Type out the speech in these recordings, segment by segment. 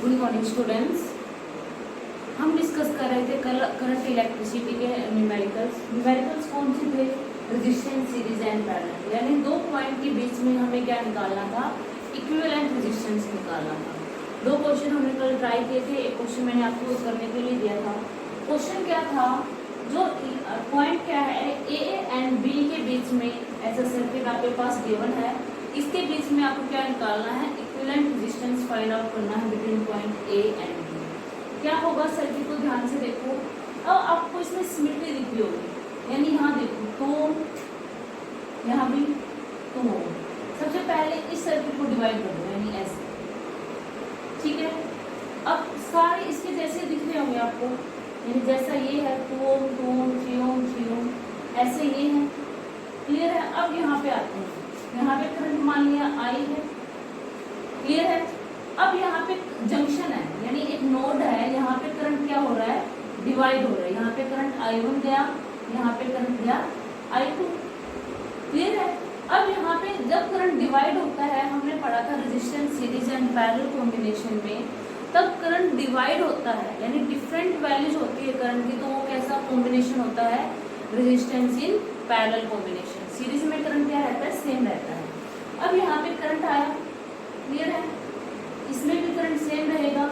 Good morning students. हम discuss कर रहे थे करंट इलेक्ट्रिसिटी के न्यूमेरिकल्स कौन से थे? Resistance, series and parallel. यानी दो पॉइंट के बीच में हमें क्या निकालना था? इक्विवेलेंट रेजिस्टेंस निकालना था। दो क्वेश्चन हमने कल ट्राई किए थे। एक क्वेश्चन मैंने आपको करने के लिए दिया था। क्वेश्चन क्या था? जो पॉइंट क्या है, ए एंड बी के बीच में ऐसा सर्किट आपके पास गिवन है, इसके बीच में आपको क्या निकालना है? इक्विवेलेंट रेजिस्टेंस फाइंड आउट करना है between point A and B. क्या होगा? सर्किट को ध्यान से देखो। अब आपको इसमें सिमेट्री दिखी होगी, यानी यहाँ देखो तो यहाँ भी तो होगा। सबसे पहले इस सर्किट को डिवाइड कर दो, यानी ऐसे, ठीक है। अब सारे इसके जैसे दिख रहे होंगे आपको, यानी जैसा ये है 2 ओम 2 ओम 3 ओम 3 ओम, ऐसे ये है। क्लियर है? अब यहाँ पे आते हैं। यहाँ पे करंट मान लिया आई है। क्लियर है? अब यहाँ पे जंक्शन है, यानी एक नोड है। यहाँ पे करंट क्या हो रहा है? डिवाइड हो रहा है। यहाँ पे करंट I1 गया, यहाँ पे करंट गया I2। क्लियर है? अब यहाँ पे जब करंट डिवाइड होता है, हमने पढ़ा था resistance, series and parallel combination में, तब करंट डिवाइड होता है, यानी डिफरेंट वैल्यूज होती है करंट की, तो वो कैसा कॉम्बिनेशन होता है? Resistance in parallel combination. Series में करंट क्या रहता है? सेम रहता है। अब यहाँ पे करंट आया, क्लियर है? इसमें भी करंट सेम रहेगा,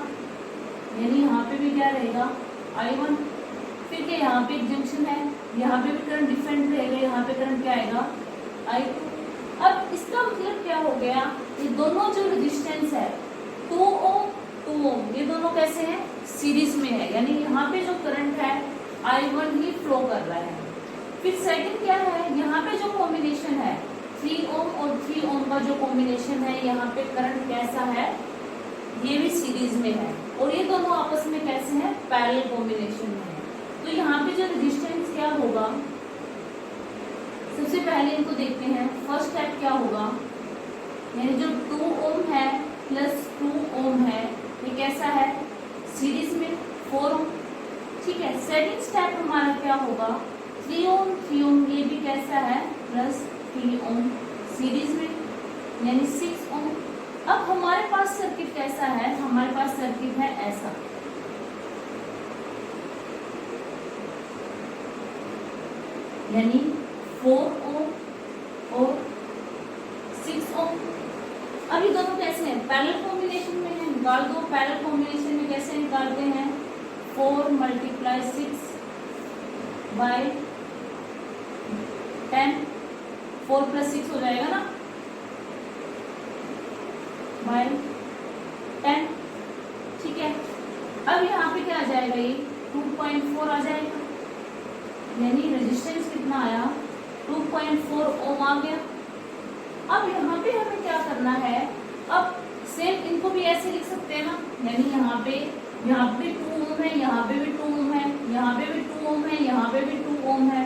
यानी यहाँ पे भी क्या रहेगा? I1। फिर क्या, यहाँ पे एक जंक्शन है, यहाँ पे भी करंट डिफरेंट रहेगा, यहाँ पे करंट क्या आएगा? I2। अब इसका मतलब क्या हो गया? ये दोनों जो रेजिस्टेंस है 2 ओम 2 ओम, ये दोनों कैसे हैं? सीरीज में है, यानी यहाँ पे जो करंट है I1 ही फ्लो कर रहा है। फिर सेकंड क्या है? यहाँ पे जो कॉम्बिनेशन है 3 ओम और 3 ओम का जो कॉम्बिनेशन है, यहाँ पे करंट कैसा है? ये भी सीरीज में है, और ये दोनों आपस में कैसे हैं? पैरेलल कॉम्बिनेशन में है। तो यहाँ पे जो रेजिस्टेंस क्या होगा? सबसे पहले इनको देखते हैं। फर्स्ट स्टेप क्या होगा? यानी जो 2 ओम है प्लस 2 ओम है, ये कैसा है? सीरीज में 4 ओम। ठीक है। सेकंड स्टेप हमारा क्या होगा? 3 ओम 3 ओम, ये भी कैसा है? प्लस 3 ओम सीरीज में, यानी 6 ओम। अब हमारे पास सर्किट कैसा है? हमारे पास सर्किट है ऐसा, यानी 4 ओम और 6 ओम। अब ये दोनों कैसे हैं? पैरेलल कॉम्बिनेशन में है। निकाल दो। पैरेलल कॉम्बिनेशन में कैसे निकालते हैं? 4 × 6 / 10, 4 + 6 हो जाएगा ना, बाय 10। ठीक है। अब यहाँ पे क्या आ जाएगा? ये 2.4 आ जाएगा, यानी रेजिस्टेंस कितना आया? 2.4 ओम आ गया। अब यहाँ पे हमें क्या करना है? अब सेम इनको भी ऐसे लिख सकते हैं ना, यानी यहाँ पे भी 2 ओम है, यहाँ पे भी 2 ओम है, यहाँ पे भी 2 ओम है, यहाँ पे भी 2 ओम है।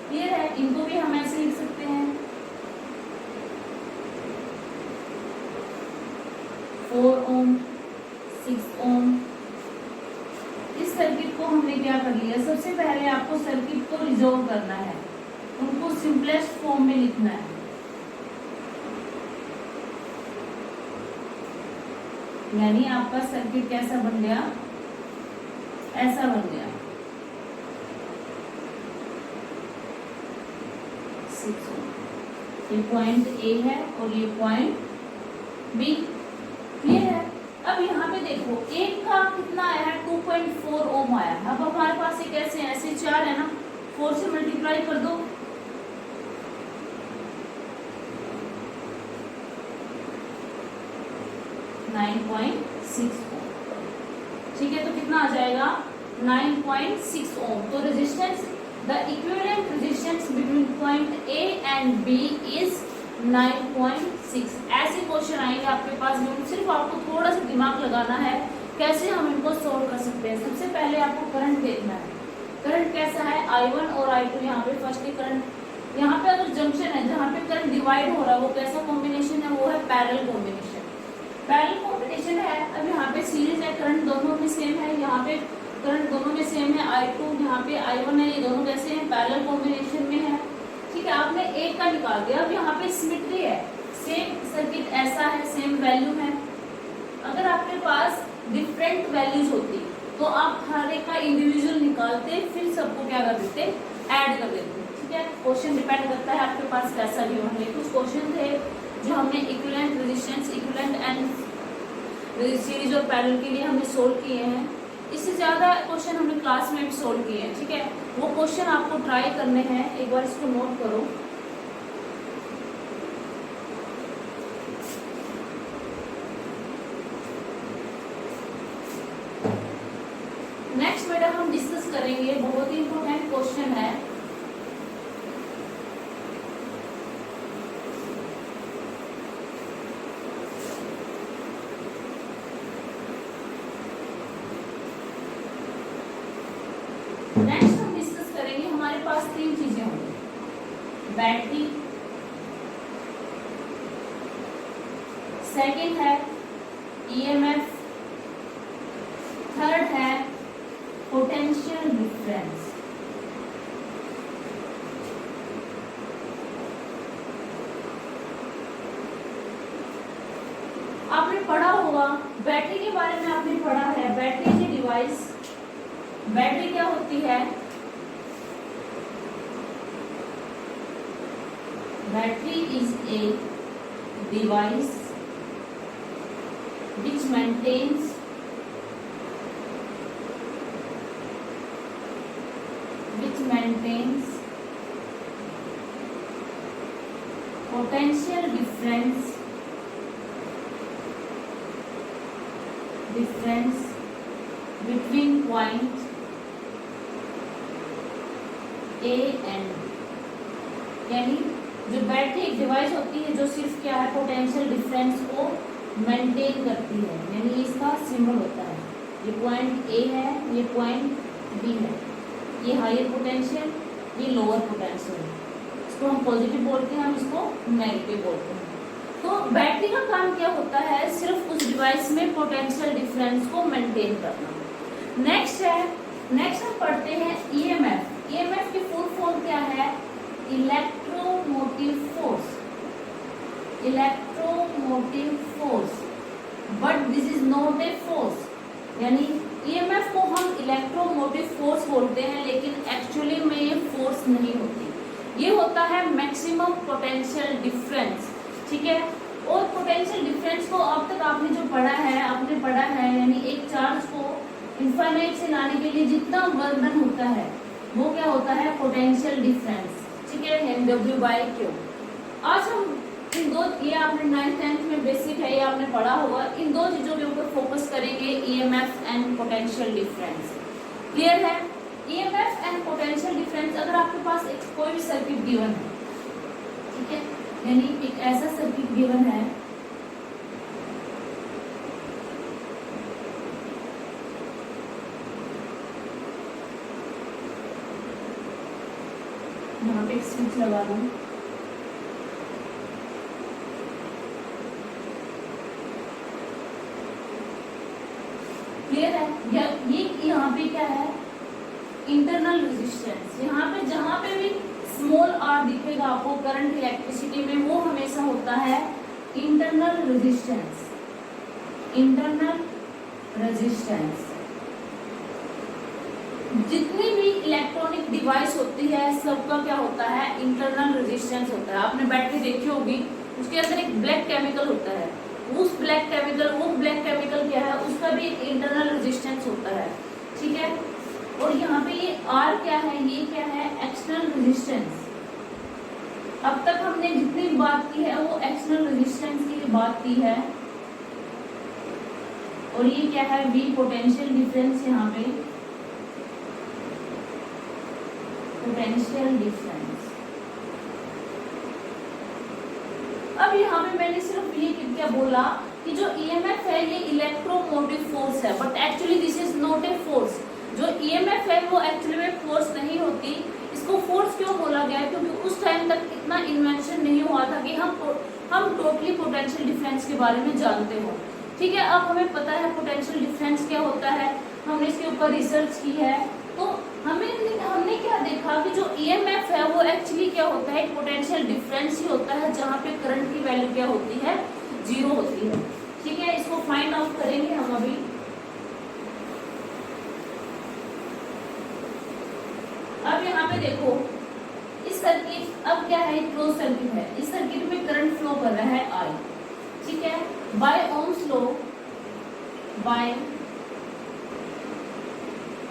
क्लियर है? इनको भी हम ऐसे लिख सकते हैं 4 ओम 6 ओम। इस सर्किट को हमने क्या कर लिया? सबसे पहले आपको सर्किट को रिजॉल्व करना है, उनको सिंपलेस्ट फॉर्म में लिखना है। यानी आपका सर्किट कैसा बन गया? ऐसा बन गया 6 ओम। ये पॉइंट ए है और ये पॉइंट बी। क्लियर है? अब यहाँ पे देखो, एक का कितना आया है? 2.4 ओम आया है। अब हमारे पास ये कैसे है? ऐसे 4 है ना, 4 से मल्टीप्लाई कर दो, 9.6 ओम। ठीक है, तो कितना आ जाएगा? 9.6 ओम। तो resistance, the equivalent resistance between point A and B is 9.6। ऐसे क्वेश्चन आएंगे आपके पास में, सिर्फ आपको थोड़ा सा दिमाग लगाना है कैसे हम इनको सोल्व कर सकते हैं। सबसे पहले आपको करंट देखना है। करंट कैसा है? I1 और I2। यहाँ पे फर्स्ट करंट, यहाँ पे अगर जंक्शन है जहाँ पे करंट डिवाइड हो रहा है, वो कैसा कॉम्बिनेशन है? वो है पैरेलल कॉम्बिनेशन। पैरेलल कॉम्बिनेशन है। अब यहाँ पे सीरीज है, करंट दोनों में सेम है, यहाँ पे करंट दोनों में सेम है। I2 यहाँ पे I1 है, ये दोनों कैसे हैं? पैरेलल कॉम्बिनेशन में है। ठीक है, आपने एक का निकाल दिया। अब यहाँ पे सिमेट्री है, सेम सर्किट ऐसा है, सेम वैल्यू है। अगर आपके पास डिफरेंट वैल्यूज होती, तो आप हर एक का इंडिविजुअल निकालते, फिर सबको क्या कर देते, ऐड कर देते। ठीक है, क्वेश्चन डिपेंड करता है आपके पास कैसा भी होंगे। कुछ क्वेश्चन थे जो हमने equivalent resistance, equivalent and series और पैरेलल के लिए हमने सोल्व किए हैं। इससे ज्यादा क्वेश्चन हमने क्लास में भी सोल्व किए हैं। ठीक है, वो क्वेश्चन आपको ट्राई करने हैं, एक बार इसको नोट करो। नेक्स्ट बेटा हम डिस्कस करेंगे, बहुत ही इंपॉर्टेंट क्वेश्चन है। नेक्स्ट हम डिस्कस करेंगे, हमारे पास 3 चीजें होंगी, बैटरी, सेकंड है ईएमएफ, थर्ड है पोटेंशियल डिफरेंस। आपने पढ़ा होगा बैटरी के बारे में, आपने पढ़ा है बैटरी की डिवाइस, बैटरी क्या होती है, battery is a device which maintains potential difference between point A and B। यानी जो बैटरी एक डिवाइस होती है जो सिर्फ क्या है, पोटेंशियल डिफरेंस को मेंटेन करती है, यानी इसका सिंबल होता है, ये पॉइंट ए है, ये पॉइंट बी है, ये हायर पोटेंशियल, ये लोअर पोटेंशियल, इसको हम पॉजिटिव बोलते हैं, हम इसको नेगेटिव बोलते हैं। तो बैटरी का काम क्या होता है, सिर्फ उस डिवाइस में पोटेंशियल डिफरेंस को मेंटेन करना। नेक्स्ट हम पढ़ते हैं ईएमएफ। ईएमएफ की फुल फॉर्म क्या है, electromotive force, electromotive force, but this is not a force. यानी ईएमएफ को हम इलेक्ट्रोमोटिव फोर्स बोलते हैं, लेकिन एक्चुअली में ये फोर्स नहीं होती, ये होता है मैक्सिमम पोटेंशियल डिफरेंस। ठीक है, और पोटेंशियल डिफरेंस को अब तक आपने जो पढ़ा है, आपने पढ़ा है यानी एक चार्ज को इनफाइनाइट से लाने के लिए जितना वर्धन होता है वो क्या होता है, पोटेंशियल डिफरेंस। ठीक है, mw/q। आज हम इन दो, ये आपने 9th 10th में बेसिक है, ये आपने पढ़ा होगा, इन दो चीजों के ऊपर फोकस करेंगे, EMF and potential difference. Clear है, ईएमएफ एंड पोटेंशियल डिफरेंस। अगर आपके पास एक कोई भी सर्किट गिवन है, ठीक है, यानी एक ऐसा सर्किट गिवन है, यहाँ पे एक स्विच लगा दूं, क्लियर है, ये यहाँ पे क्या है, इंटरनल रेजिस्टेंस। यहाँ पे जहाँ पे भी स्मॉल आर दिखेगा आपको करंट इलेक्ट्रिसिटी में, वो हमेशा होता है इंटरनल रेजिस्टेंस, इंटरनल रेजिस्टेंस। जितनी भी इलेक्ट्रॉनिक डिवाइस होती है सबका क्या होता है, इंटरनल रेजिस्टेंस होता है। आपने बैटरी देखी होगी, उसके अंदर एक ब्लैक केमिकल होता है, वो ब्लैक केमिकल क्या है, उसका भी एक इंटरनल रेजिस्टेंस होता है। ठीक है, और यहाँ पे ये आर क्या है, ये क्या है, एक्सटर्नल रेजिस्टेंस। अब तक हमने जितनी बात की है वो एक्सटर्नल रेजिस्टेंस की बात की है, और ये क्या है, वी पोटेंशियल डिफरेंस, यहाँ पे पोटेंशियल डिफरेंस। अब यहाँ पे मैंने सिर्फ ये क्या बोला कि जो ईएमएफ है ये इलेक्ट्रोमोटिव फोर्स है, but actually this is not a force. जो ईएमएफ है वो एक्चुअली में फोर्स नहीं होती। इसको फोर्स क्यों बोला गया, क्योंकि उस टाइम तक इतना इन्वेंशन नहीं हुआ था कि हम टोटली पोटेंशियल डिफरेंस के बारे में जानते हो। ठीक है, अब हमें पता है पोटेंशियल डिफरेंस क्या होता है, हमने इसके ऊपर रिसर्च की है, तो हमने क्या देखा कि जो ईएमएफ है वो एक्चुअली क्या होता है, पोटेंशियल डिफरेंस ही होता है, जहाँ पे करंट की वैल्यू क्या होती है, 0 होती है। ठीक है, इसको फाइंड आउट करेंगे हम अभी। पे देखो इस सर्किट, अब क्या है, क्लोज सर्किट है, इस सर्किट में करंट फ्लो कर रहा है I, ठीक है। By Ohm's law, by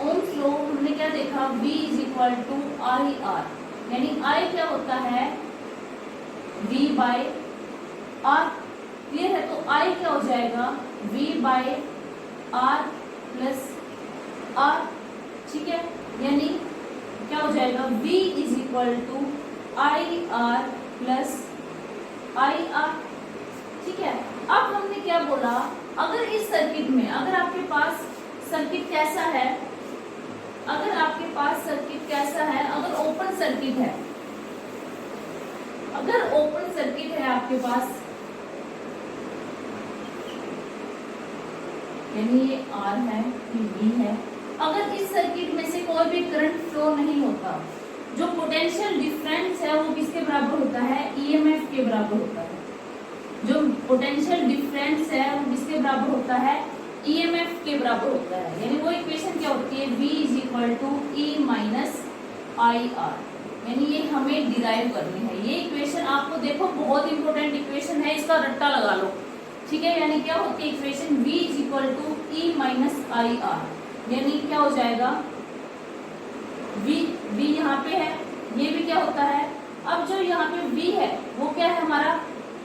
Ohm's law हमने क्या देखा, V is equal to I R, यानी I क्या होता है, V बाय R, क्लियर है। तो I क्या हो जाएगा, V by R plus R, ठीक है, यानी क्या हो जाएगा, V is equal to I R plus I R, ठीक है। अब हमने क्या बोला, अगर इस सर्किट में, अगर आपके पास सर्किट कैसा है, अगर आपके पास सर्किट कैसा है, अगर ओपन सर्किट है, अगर ओपन सर्किट है आपके पास, यानी ये R है, ये V है, अगर इस सर्किट में से कोई भी करंट फ्लो नहीं होता, जो पोटेंशियल डिफरेंस है वो किसके बराबर होता है, ईएमएफ के बराबर होता है। जो पोटेंशियल डिफरेंस है वो किसके बराबर होता है, ईएमएफ के बराबर होता है। यानी वो इक्वेशन क्या होती है, V is equal to E minus I R, यानी ये हमें डिराइव करनी है। ये इक्वेशन आपको देखो बहुत इंपॉर्टेंट इक्वेशन है, इसका रट्टा लगा लो, ठीक है। यानी क्या होती है equation, V is equal to E minus I R, यानी क्या हो जाएगा, V यहाँ पे है, ये भी क्या होता है, अब जो यहाँ पे V है वो क्या है हमारा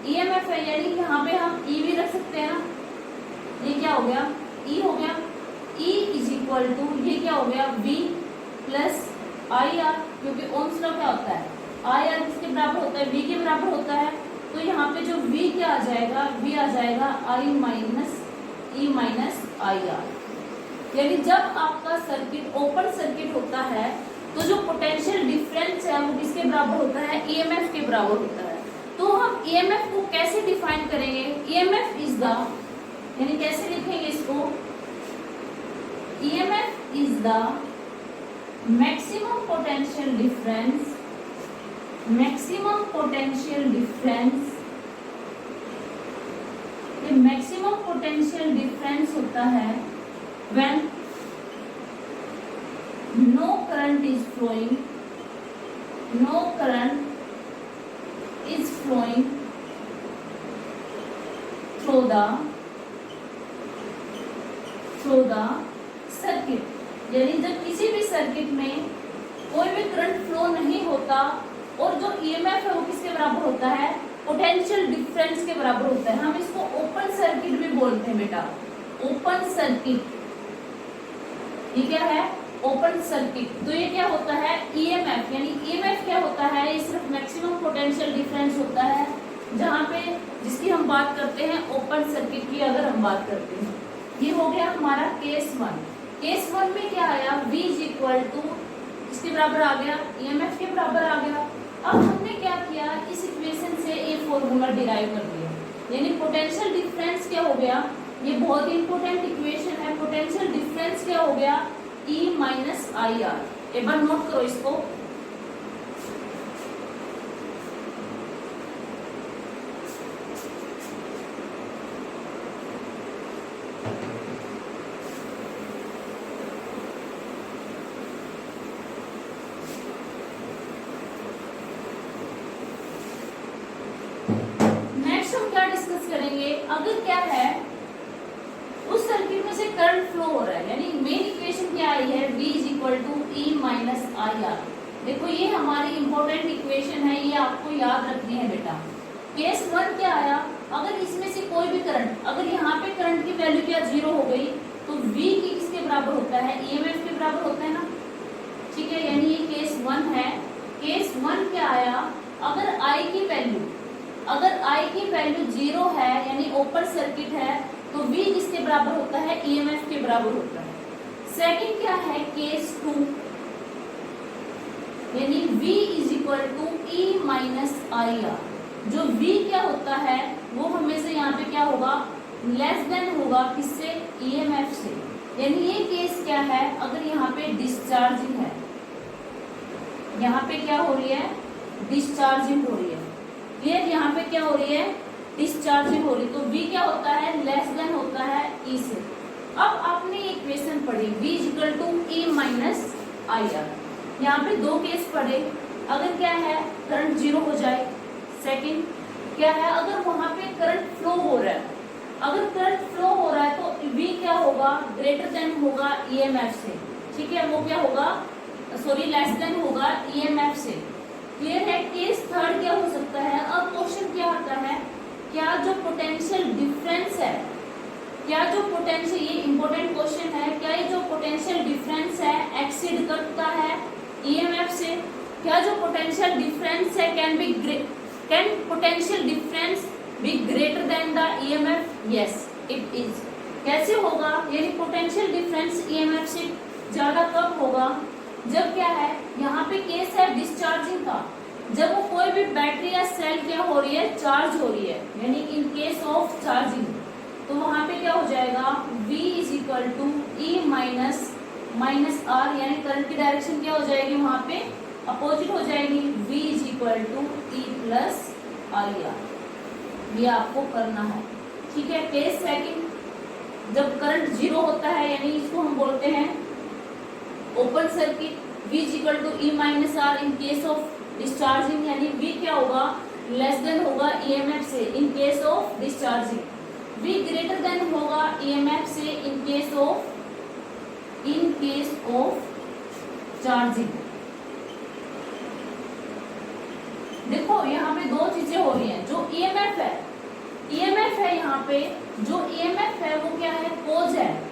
EMF है, यानी यहाँ पे हम E भी रख सकते हैं ना, ये क्या हो गया, E हो गया, E इज इक्वल टू ये क्या हो गया, V प्लस आई आर, क्योंकि ओम्स लॉ क्या होता है, आई आर किसके बराबर होता है, V के बराबर होता है। तो यहाँ पे जो V क्या आ जाएगा, V आ जाएगा I minus E minus I R. यानी जब आपका सर्किट ओपन सर्किट होता है तो जो पोटेंशियल डिफरेंस है वो किसके बराबर होता है, ईएमएफ के बराबर होता है। तो हम ईएमएफ को कैसे डिफाइन करेंगे, ईएमएफ इज द, यानी कैसे लिखेंगे इसको, EMF is the maximum potential difference, maximum potential difference, ये मैक्सिमम पोटेंशियल डिफरेंस होता है when no current is flowing, no current is flowing through the circuit, यानी जब किसी भी सर्किट में कोई भी करंट फ्लो नहीं होता और जो ईएमएफ है वो किसके बराबर होता है, पोटेंशियल डिफरेंस के बराबर होता है। हम इसको ओपन सर्किट भी बोलते हैं बेटा, ओपन सर्किट, ये क्या है, ओपन सर्किट। तो ये क्या होता है, ईएमएफ, यानी ईएमएफ क्या होता है, ये सिर्फ मैक्सिमम पोटेंशियल डिफरेंस होता है, जहाँ पे जिसकी हम बात करते हैं ओपन सर्किट की अगर हम बात करते हैं। ये हो गया हमारा केस वन। केस वन में क्या आया, V इज इक्वल टू इसके बराबर आ गया, ईएमएफ के बराबर आ गया। अब हमने क्या किया, इस इक्वेशन से ये फॉर्मूला डिराइव कर दिया, यानी पोटेंशियल डिफरेंस क्या हो गया, ये बहुत इंपॉर्टेंट इक्वेशन है, पोटेंशियल डिफरेंस क्या हो गया, E माइनस आई आर। एक बार नोट करो इसको, नेक्स्ट हम क्या डिस्कस करेंगे, अगर क्या है उस सर्किट में से करंट फ्लो हो रहा है, यानी मेन इक्वेशन क्या आई है, V is equal to E minus I R. देखो ये हमारी इंपॉर्टेंट इक्वेशन है, ये आपको याद रखनी है बेटा। केस वन क्या आया, अगर इसमें से कोई भी करंट, अगर यहाँ पे करंट की वैल्यू क्या जीरो हो गई तो V की किसके बराबर होता है, ईएमएफ के बराबर होता है ना, ठीक है। यानी ये केस वन है। केस वन क्या आया, अगर I की वैल्यू, अगर I की वैल्यू जीरो है यानी ओपन सर्किट है तो V किसके बराबर होता है, ईएमएफ के बराबर होता है। सेकंड क्या है, केस टू, यानी V is equal to E minus I R. जो V क्या होता है वो हमेशा यहाँ पे क्या होगा, लेस देन होगा किससे, ईएमएफ से। यानी ये केस क्या है, अगर यहाँ पे डिस्चार्जिंग है, यहाँ पे क्या हो रही है, डिस्चार्जिंग हो रही है, क्लियर, यहाँ पे क्या हो रही है, डिस्चार्जिंग हो रही, तो V क्या होता है, लेस देन होता है E से। अब आपने इक्वेशन पढ़ी V equal to E minus I R. यहाँ पे दो केस पड़े, अगर क्या है करंट जीरो हो जाए, सेकंड क्या है अगर वहां पे करंट फ्लो हो रहा है, अगर करंट फ्लो हो रहा है तो V क्या होगा, ग्रेटर देन होगा EMF से, ठीक है, वो क्या होगा सॉरी लेस देन होगा EMF से। क्लियर है। केस थर्ड क्या हो सकता है, अब क्वेश्चन क्या आता है, क्या जो पोटेंशियल डिफरेंस है, क्या जो पोटेंशियल, ये इंपॉर्टेंट क्वेश्चन है, क्या ये जो पोटेंशियल डिफरेंस है एक्सीड करता है EMF से, क्या जो पोटेंशियल डिफरेंस है can potential difference be greater than the EMF, yes it is. कैसे होगा, यानी पोटेंशियल डिफरेंस EMF से ज्यादा कब होगा, जब क्या है यहाँ पे केस है डिस्चार्जिंग का, जब वो कोई भी बैटरी या सेल क्या हो रही है, चार्ज हो रही है, यानी इन केस ऑफ चार्जिंग, तो वहां पे क्या हो जाएगा V is equal to E minus R, यानी करंट की डायरेक्शन क्या हो जाएगी वहां पे अपोजिट हो जाएगी, V is equal to E plus IR, ये आपको करना है, ठीक है। केस सेकंड, जब करंट जीरो होता है, यानी इसको हम बोलते हैं open circuit, V is equal to E minus R in case of discharging, यानी V क्या होगा लेस देन होगा EMF से इन case of discharging, V greater than होगा EMF से इन केस ऑफ चार्जिंग। देखो यहाँ पे दो चीजें हो रही हैं, जो EMF है यहाँ पे जो EMF है वो क्या है, कोज है,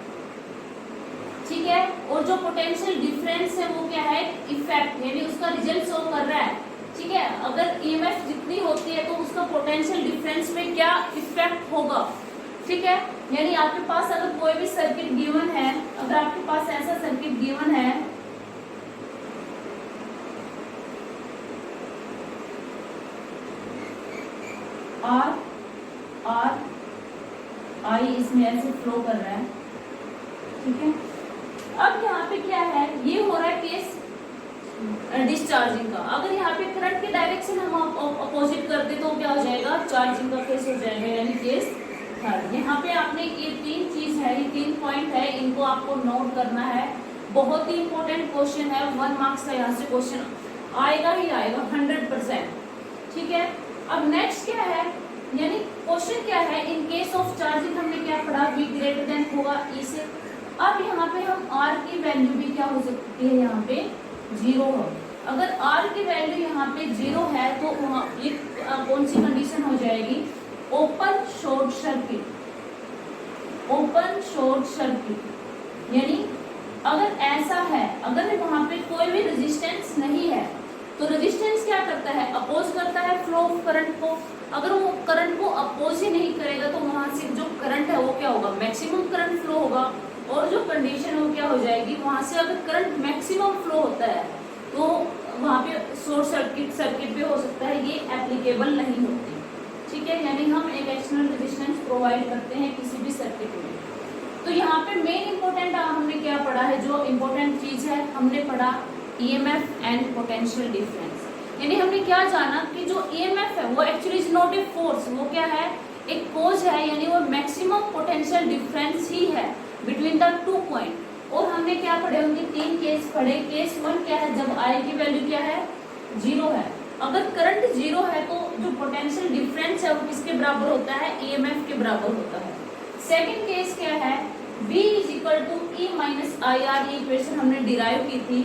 ठीक है, और जो पोटेंशियल डिफरेंस है वो क्या है, इफेक्ट, यानी उसका रिजल्ट शो कर रहा है, ठीक है। अगर EMF जितनी होती है तो उसका पोटेंशियल डिफरेंस में क्या इफेक्ट होगा, ठीक है। यानी आपके पास अगर कोई भी सर्किट गिवन है, अगर आपके पास ऐसा सर्किट गिवन है, R I इसमें ऐसे फ्लो कर रहा है, ठीक है। अब यहाँ पे क्या है, ये हो रहा है केस डिस्चार्जिंग का, अगर यहाँ पे करंट की डायरेक्शन हम अपोजिट कर दे तो क्या हो जाएगा, चार्जिंग का केस हो जाएगा, यानी केस थर्ड। यहाँ पे आपने ये तीन चीज है, ये तीन पॉइंट है, इनको आपको नोट करना है, बहुत ही इंपॉर्टेंट क्वेश्चन है, 1 मार्क्स का यहाँ से क्वेश्चन आएगा ही आएगा 100%, ठीक है। अब नेक्स्ट क्या है, यानी क्वेश्चन क्या है, इन केस ऑफ चार्जिंग हमने क्या पढ़ा, V ग्रेटर देन होगा E से। अब यहाँ पे हम R की वैल्यू भी क्या हो सकती है, यहाँ पे जीरो है, अगर R की वैल्यू यहाँ पे जीरो है तो ये कौन सी कंडीशन हो जाएगी, ओपन शॉर्ट सर्किट, यानी अगर ऐसा है, अगर वहां पे कोई भी रेजिस्टेंस नहीं है तो रेजिस्टेंस क्या करता है, अपोज करता है फ्लो ऑफ करंट को, अगर वो करंट को अपोज ही नहीं करेगा तो वहां से जो करंट है वो क्या होगा, मैक्सिमम करंट फ्लो होगा, और जो कंडीशन वो क्या हो जाएगी, वहां से अगर करंट मैक्सिमम फ्लो होता है तो वहां पे शॉर्ट सर्किट भी हो सकता है, ये एप्लीकेबल नहीं होती, ठीक है। यानी हम एक एक्सटर्नल रेजिस्टेंस प्रोवाइड करते हैं किसी भी सर्किट में। तो यहाँ पे मेन इंपॉर्टेंट हमने क्या पढ़ा है, जो इंपॉर्टेंट चीज है हमने पढ़ा EMF एंड पोटेंशियल डिफरेंस, यानी हमने क्या जाना कि जो EMF है वो actually is not a force, वो क्या है, एक कोज है, यानी वो मैक्सिमम पोटेंशियल डिफरेंस ही है बिटवीन द टू पॉइंट। और हमने क्या पढ़े, उनके तीन केस पढ़े। केस वन क्या है, जब I की वैल्यू क्या है, जीरो है, अगर करंट जीरो है तो जो पोटेंशियल डिफरेंस है वो किसके बराबर होता है, EMF के बराबर होता है। सेकंड केस क्या है, V is equal to E minus IR, ये इक्वेशन हमने डिराइव की थी,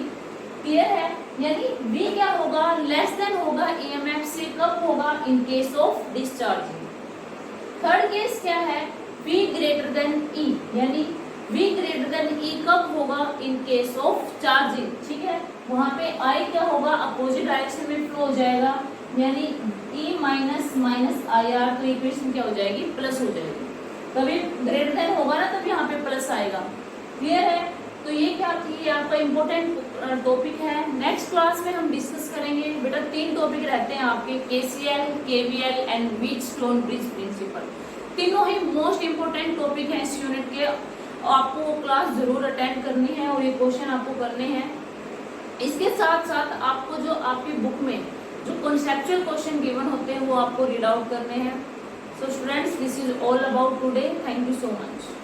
क्लियर है, यानी V क्या होगा, लेस देन होगा EMF से, कब होगा, इन case of discharging. Third case क्या है, V ग्रेटर देन E, यानी V ग्रेटर देन E कब होगा, इन केस ऑफ चार्जिंग, ठीक है। वहां पे I क्या होगा, अपोजिट डायरेक्शन में फ्लो हो जाएगा, यानी E माइनस IR, तो इक्वेशन क्या हो जाएगी, प्लस हो जाएगी, कभी ग्रेटर देन होगा ना तब यहाँ पे प्लस आएगा, क्लियर है। तो ये क्या थी, आपका इम्पोर्टेंट टॉपिक है। नेक्स्ट क्लास में हम डिस्कस करेंगे, बेटा 3 टॉपिक रहते हैं आपके, KCL, KVL and Wheatstone bridge principle, तीनों ही मोस्ट इम्पोर्टेंट टॉपिक हैं इस यूनिट के, आपको वो क्लास जरूर अटेंड करनी है और ये क्वेश्चन आपको करने हैं। इसके साथ साथ आपको जो आपकी बुक में जो कॉन्सेप्चुअल क्वेश्चन गिवन होते हैं वो आपको रीड आउट करने हैं। So students, this is all about today, thank you so much.